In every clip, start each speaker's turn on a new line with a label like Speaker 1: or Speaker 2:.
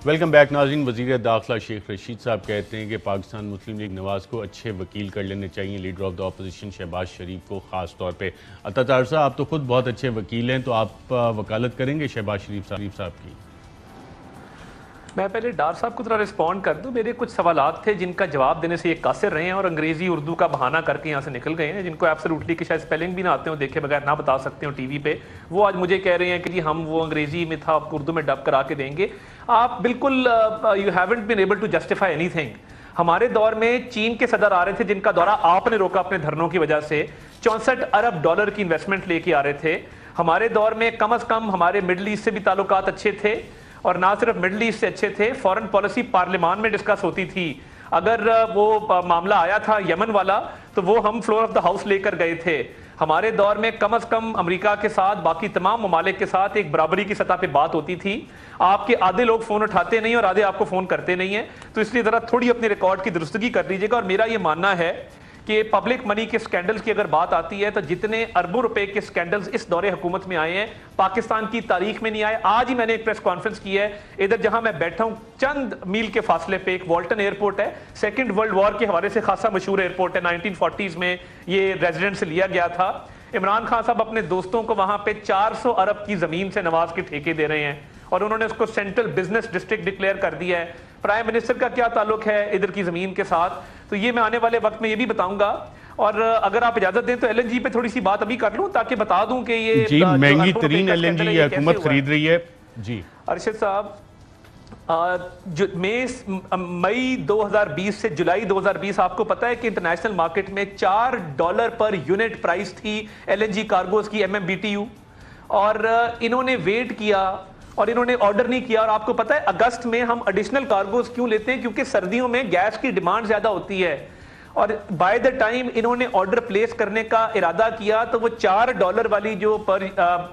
Speaker 1: Welcome back नाज़रीन। वज़ीर दाखिला शेख रशीद साहब कहते हैं कि पाकिस्तान मुस्लिम लीग नवाज़ को अच्छे वकील कर लेने चाहिए, leader of the opposition Shehbaz Sharif को ख़ास तौर पे। अतातार साहब, आप तो खुद बहुत अच्छे वकील हैं, तो आप वकालत करेंगे शहबाज शरीफ साहब की?
Speaker 2: मैं पहले डार साहब को थोड़ा रिस्पॉन्ड कर दूं। मेरे कुछ सवालात थे जिनका जवाब देने से ये कासिर रहे हैं और अंग्रेजी उर्दू का बहाना करके यहाँ से निकल गए हैं, जिनको एब्सोल्युटली कि शायद स्पेलिंग भी ना आते हो, देखे बगैर ना बता सकते हो टीवी पे। वो आज मुझे कह रहे हैं कि जी हम वो अंग्रेजी में था आपको उर्दू में डब करा के देंगे। आप बिल्कुल you haven't been able to justify anything. हमारे दौर में चीन के सदर आ रहे थे जिनका दौरा आपने रोका अपने धरनों की वजह से, 64 अरब डॉलर की इन्वेस्टमेंट लेके आ रहे थे। हमारे दौर में कम अज कम हमारे मिडल ईस्ट से भी ताल्लुकात अच्छे थे, और ना सिर्फ मिडल ईस्ट से अच्छे थे, फॉरेन पॉलिसी पार्लियामान में डिस्कस होती थी। अगर वो मामला आया था यमन वाला तो वो हम फ्लोर ऑफ द हाउस लेकर गए थे। हमारे दौर में कम अज कम अमेरिका के साथ बाकी तमाम ममालिक के साथ एक बराबरी की सतह पे बात होती थी। आपके आधे लोग फोन उठाते नहीं और आधे आपको फोन करते नहीं है, तो इसलिए जरा थोड़ी अपने रिकॉर्ड की दुरुस्तगी कर लीजिएगा। और मेरा ये मानना है कि पब्लिक मनी के स्कैंडल्स की अगर बात आती है तो जितने अरबों रुपए के स्कैंडल्स इस दौरे हुकूमत में आए हैं पाकिस्तान की तारीख में नहीं आए। आज ही मैंने एक प्रेस कॉन्फ्रेंस की है, इधर जहां मैं बैठा हूं चंद मील के फासले पे एक वॉल्टन एयरपोर्ट है, सेकंड वर्ल्ड वॉर के हवाले से खासा मशहूर एयरपोर्ट है, 1940s में ये रेजिडेंट से लिया गया था। इमरान खान साहब अपने दोस्तों को वहां पे 400 अरब की जमीन से नवाज के ठेके दे रहे हैं और उन्होंने उसको सेंट्रल बिजनेस डिस्ट्रिक्ट डिक्लेयर कर दिया है। प्राइम मिनिस्टर का क्या ताल्लुक है इधर की जमीन के साथ, तो ये मैं आने वाले वक्त में ये भी बताऊंगा। और अगर आप इजाजत दें तो एलएनजी पे थोड़ी सी बात अभी कर लूं ताकि बता दूं कि ये
Speaker 1: जी महंगी तरीन एलएनजी हुकूमत खरीद रही है। जी
Speaker 2: अरशद साहब, मई 2020 से जुलाई 2020 आपको पता है कि इंटरनेशनल मार्केट में $4 पर यूनिट प्राइस थी एलएनजी कार्गोज की MMBTU, और इन्होंने वेट किया और इन्होंने ऑर्डर नहीं किया। और आपको पता है अगस्त में हम एडिशनल कार्गोज क्यों लेते हैं, क्योंकि सर्दियों में गैस की डिमांड ज्यादा होती है। और बाय द टाइम इन्होंने ऑर्डर प्लेस करने का इरादा किया तो वो $4 वाली जो पर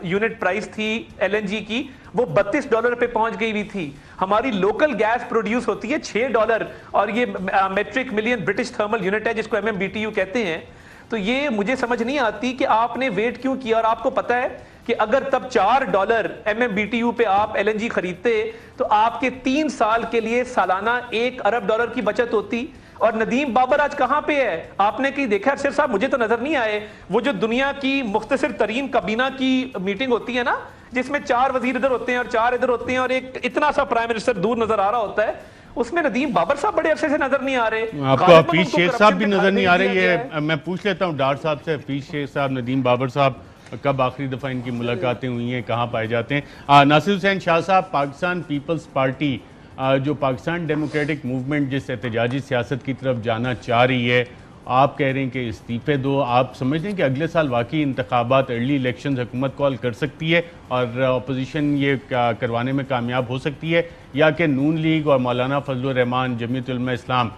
Speaker 2: यूनिट प्राइस थी एलएनजी की वो $32 पे पहुंच गई हुई थी। हमारी लोकल गैस प्रोड्यूस होती है $6 और ये metric million British thermal unit है जिसको MMBTU कहते हैं। तो ये मुझे समझ नहीं आती कि आपने वेट क्यों किया। और आपको पता है कि अगर तब $4 MMBTU पे आप एलएनजी खरीदते तो आपके 3 साल के लिए सालाना $1 अरब की बचत होती। और नदीम बाबर आज कहां पे है आपने कहीं देखा? सिर साहब मुझे तो नजर नहीं आए। वो जो दुनिया की मुख्तसर तरीन काबीना की मीटिंग होती है ना, जिसमें 4 वजीर इधर होते हैं और 4 इधर होते हैं और एक इतना सा प्राइम मिनिस्टर दूर नजर आ रहा होता है, उसमें नदीम बाबर साहब बड़े अरसे से नजर नहीं आ रहे।
Speaker 1: आपको हफीज शेख साहब भी नजर नहीं आ रहे। ये मैं पूछ लेता हूँ डार साहब से, हफीज शेख साहब, नदीम बाबर साहब कब आखिरी दफा इनकी मुलाकातें हुई हैं, कहाँ पाए जाते हैं? नासिर हुसैन शाह साहब, पाकिस्तान पीपल्स पार्टी जो पाकिस्तान डेमोक्रेटिक मूवमेंट जिस एहतजाजी सियासत की तरफ जाना चाह रही है, आप कह रहे हैं कि इस्तीफे दो। आप समझते हैं कि अगले साल वाकई इंतखाबात, अर्ली इलेक्शन हुकूमत कॉल कर सकती है और अपोजिशन ये करवाने में कामयाब हो सकती है, या कि नून लीग और मौलाना फजलुर रहमान जमीयत उलमा इस्लाम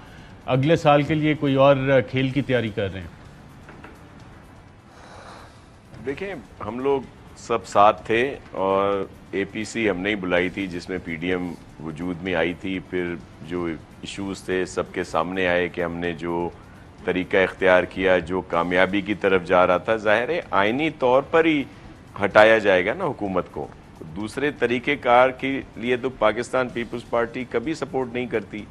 Speaker 1: अगले साल के लिए कोई और खेल की तैयारी कर रहे हैं?
Speaker 3: देखिए, हम लोग सब साथ थे और APC हमने ही बुलाई थी जिसमें PDM वजूद में आई थी। फिर जो इश्यूज थे सबके सामने आए कि हमने जो तरीका इख्तियार किया जो कामयाबी की तरफ जा रहा था, जाहिर है आइनी तौर पर ही हटाया जाएगा ना हुकूमत को। दूसरे तरीक़ेकार के लिए तो पाकिस्तान पीपल्स पार्टी कभी सपोर्ट नहीं करती।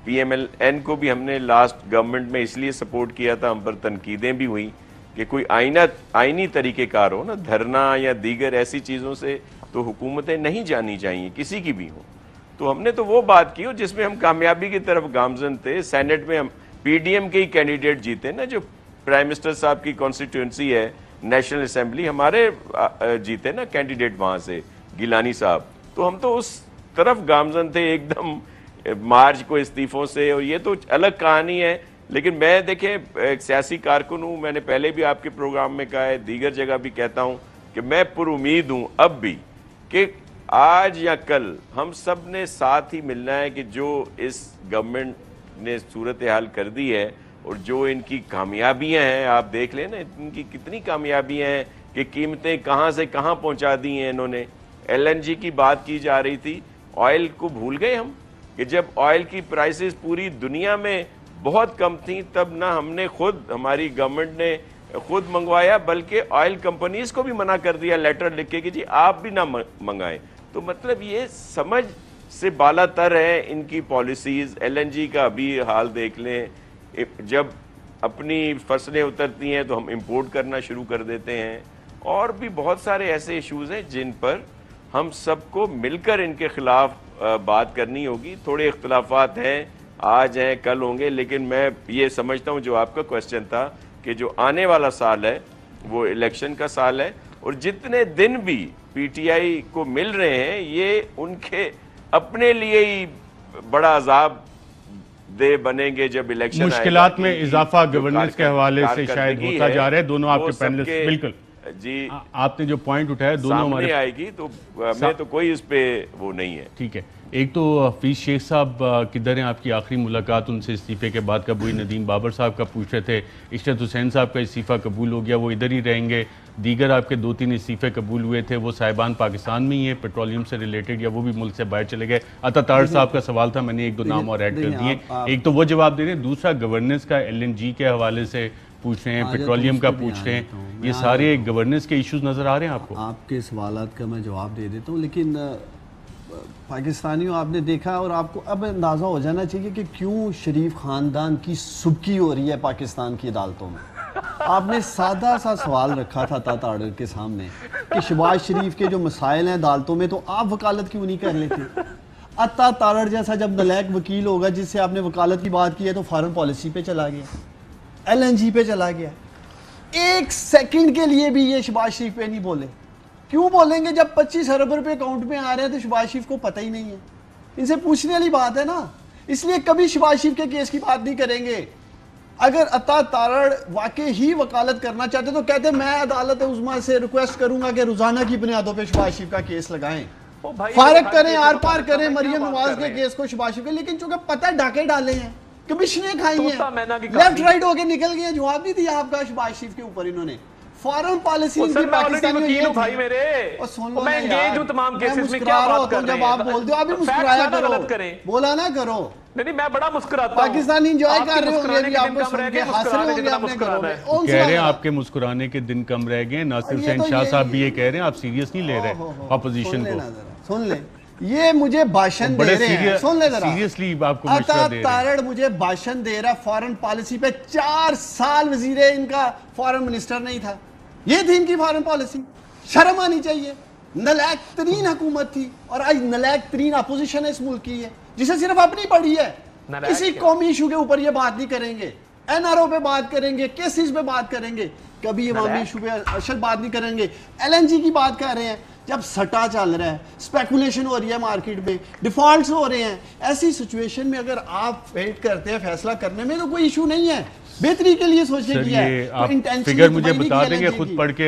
Speaker 3: PMLN को भी हमने लास्ट गवर्नमेंट में इसलिए सपोर्ट किया था, हम पर तनकीदें भी हुई कि कोई आइनी तरीक़ेकार हो ना, धरना या दीगर ऐसी चीज़ों से तो हुकूमतें नहीं जानी चाहिए किसी की भी हो। तो हमने तो वो बात की हो जिसमें हम कामयाबी की तरफ गामजन थे। सेनेट में हम PDM के ही कैंडिडेट जीते ना, जो प्राइम मिनिस्टर साहब की कॉन्स्टिट्यूंसी है नेशनल असेंबली, हमारे जीते ना कैंडिडेट वहाँ से, गिलानी साहब। तो हम तो उस तरफ गामजन थे एकदम मार्च को इस्तीफों से। और ये तो अलग कहानी है। लेकिन मैं देखें एक सियासी कारकुन हूँ, मैंने पहले भी आपके प्रोग्राम में कहा है, दीगर जगह भी कहता हूँ कि मैं पुरुमीद हूँ अब भी कि आज या कल हम सब ने साथ ही मिलना है कि जो इस गवर्नमेंट ने सूरत हाल कर दी है और जो इनकी कामयाबियां हैं, आप देख लें ना इनकी कितनी कामयाबियां हैं कि कीमतें कहाँ से कहाँ पहुँचा दी हैं इन्होंने। LNG की बात की जा रही थी, ऑयल को भूल गए हम कि जब ऑयल की प्राइसेस पूरी दुनिया में बहुत कम थी तब ना हमने खुद, हमारी गवर्नमेंट ने खुद मंगवाया, बल्कि ऑयल कंपनीज को भी मना कर दिया लेटर लिख के कि जी आप भी ना मंगाएं। तो मतलब ये समझ से बालातर है इनकी पॉलिसीज। LNG का अभी हाल देख लें, जब अपनी फसलें उतरती हैं तो हम इंपोर्ट करना शुरू कर देते हैं। और भी बहुत सारे ऐसे इश्यूज हैं जिन पर हम सबको मिलकर इनके खिलाफ बात करनी होगी। थोड़े इख्तलाफात हैं, आज हैं कल होंगे, लेकिन मैं ये समझता हूँ जो आपका क्वेश्चन था कि जो आने वाला साल है वो इलेक्शन का साल है, और जितने दिन भी PTI को मिल रहे हैं ये उनके अपने लिए ही बड़ा अजाब दे बनेंगे जब इलेक्शन
Speaker 1: मुश्किलात में इजाफा गवर्नेंस के हवाले से शायद होता जा रहा है। दोनों आपके पैनलिस्ट बिल्कुल
Speaker 3: जी
Speaker 1: आपने जो पॉइंट उठाया दोनों हमारे
Speaker 3: आएगी तो मैं तो कोई इस पे वो नहीं है।
Speaker 1: ठीक है, एक तो हफीज शेख साहब किधर हैं? आपकी आखिरी मुलाकात उनसे इस्तीफे के बाद कब हुई? नदीम बाबर साहब का पूछ रहे थे। इशरत हुसैन साहब का इस्तीफा कबूल हो गया, वो इधर ही रहेंगे। दीगर आपके 2-3 इस्तीफे कबूल हुए थे, वो साहिबान पाकिस्तान में ही है पेट्रोलियम से रिलेटेड, या वो भी मुल्क से बाहर चले गए? अता तार साहब का सवाल था, मैंने 1-2 नाम और ऐड कर दिए। एक तो वो जवाब दे रहे हैं, दूसरा गवर्नेंस का LNG के हवाले से पूछ रहे हैं, पेट्रोलियम का पूछ रहे हैं। ये सारे गवर्नेंस के इश्यूज नजर आ रहे हैं आपको?
Speaker 4: आपके सवालात का मैं जवाब दे देता हूँ, लेकिन पाकिस्तानियों आपने देखा और आपको अब अंदाज़ा हो जाना चाहिए कि क्यों शरीफ ख़ानदान की सुबकी हो रही है पाकिस्तान की अदालतों में। आपने सादा सा सवाल रखा था ताताड़ के सामने कि शहबाज शरीफ के जो मसाइल हैं अदालतों में, तो आप वकालत क्यों नहीं कर लेते? अता तारड़ जैसा जब नलायक वकील होगा जिससे आपने वकालत की बात की है, तो फॉरेन पॉलिसी पे चला गया, LNG पे चला गया। 1 सेकंड के लिए भी ये शहबाज शरीफ पे नहीं बोले। क्यों बोलेंगे? जब 25 अरब रुपए अकाउंट में आ रहे हैं तो शहबाज शरीफ को पता ही नहीं है। इनसे पूछने वाली बात है ना, इसलिए कभी शहबाज शरीफ के केस की बात नहीं करेंगे। अगर अता तारड़ वाकई ही वकालत करना चाहते तो कहते मैं अदालत उज़्मा से रिक्वेस्ट करूंगा कि रोजाना की बुनियादों पर शहबाज शरीफ का केस लगाएं, फारग करें, आर पार करें मरियम नवाज के केस को शहबाज शरीफ के। लेकिन चूंकि पता डाके डाले हैं, कमिश्नें खाई हैं, लेफ्ट राइट होके निकल गए, जवाब नहीं दिया आपका शहबाज शरीफ के ऊपर इन्होंने। फॉरेन पॉलिसी इनकी पाकिस्तानी
Speaker 2: भाई मेरे
Speaker 4: और सुन लो,
Speaker 2: मैं एंगेज हूं तमाम केसेस में। क्या बात कर रहे हैं?
Speaker 4: जब आप बोलते हो आप भी मुस्कुराया करो, बोला ना करो।
Speaker 2: नहीं, मैं बड़ा मुस्कुराता हूं।
Speaker 4: पाकिस्तानी एंजॉय कर रहे होंगे, आपको सुन के हंस रहे होंगे अपने घरों में।
Speaker 1: कह रहे हैं आपके मुस्कुराने के दिन कम रह गए। नासिर हुसैन शाह साहब भी ये कह रहे हैं, आप सीरियस नहीं ले रहे अपोजिशन को।
Speaker 4: सुन ले, ये मुझे भाषण दे रहे हैं, सुन ले जरा,
Speaker 1: सीरियसली आपको
Speaker 4: अता तारड़ मुझे भाषण दे रहा है फॉरेन पॉलिसी पे। 4 साल वजीर इनका फॉरेन मिनिस्टर नहीं था, ये थी इनकी फॉरेन पॉलिसी। शर्म आनी चाहिए। नलायक तरीन हुकूमत थी और आज नलायक तरीन अपोजिशन है इस मुल्क की है, जिसे सिर्फ अपनी पड़ी है। किसी कौमी इशू के ऊपर ये बात नहीं करेंगे, NRO पे बात करेंगे, केसेस पे बात करेंगे, कभी इमामी इशू पे अशद बात नहीं करेंगे। LNG की बात कर रहे हैं, जब सट्टा चल रहा है, स्पेकुलेशन हो रही है मार्केट में, डिफॉल्ट्स हो रहे हैं, ऐसी सिचुएशन में अगर आप वेट करते हैं फैसला करने में तो कोई इशू नहीं है, बेहतरी के लिए सोच के किया है।
Speaker 1: आप फिगर मुझे बता देंगे खुद पढ़ के?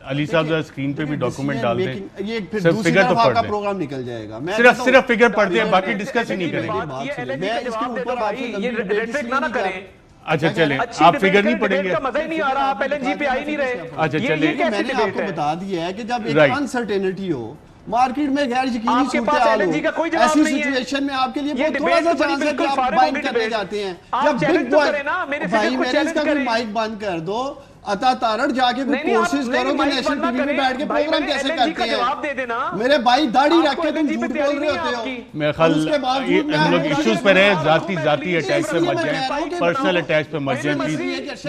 Speaker 1: अली साहब जरा स्क्रीन पे भी डॉक्यूमेंट डाल दें,
Speaker 4: ये फिर दूसरी तरफ आपका प्रोग्राम निकल जाएगा। मैं
Speaker 1: सिर्फ फिगर पढ़ते हैं, बाकी डिस्कस ही नहीं करेंगे।
Speaker 4: मैं इसके ऊपर आपसे
Speaker 2: ना करें।
Speaker 1: अच्छा चले, आप फिगर नहीं पढ़ेंगे,
Speaker 2: मजा ही नहीं आ रहा, आप LNG पे आ ही नहीं रहे।
Speaker 1: अच्छा चले,
Speaker 4: मैंने आपको बता दिया है कि जब एक अनसर्टेनिटी हो मार्केट में, गैर यकीनी सूरत ऐसी सिचुएशन में आपके लिए बहुत थोड़ा सा चांस है कि आप बाइंग करने जाते हैं। जब बिग बॉय भाई मेरे इसका भी माइक बंद कर दो, अता तारड़ जाके कोशिश करो कि नेशनल टीवी में बैठ के प्रोग्राम कैसे करते हैं। मेरे भाई दाढ़ी रख के तुम झूठ बोल रहे होते हो।
Speaker 1: मैं ख्याल हम लोग इश्यूज पे रहे, जाती अटैक पे मत जाए, पर्सनल अटैक पे मत जाए प्लीज।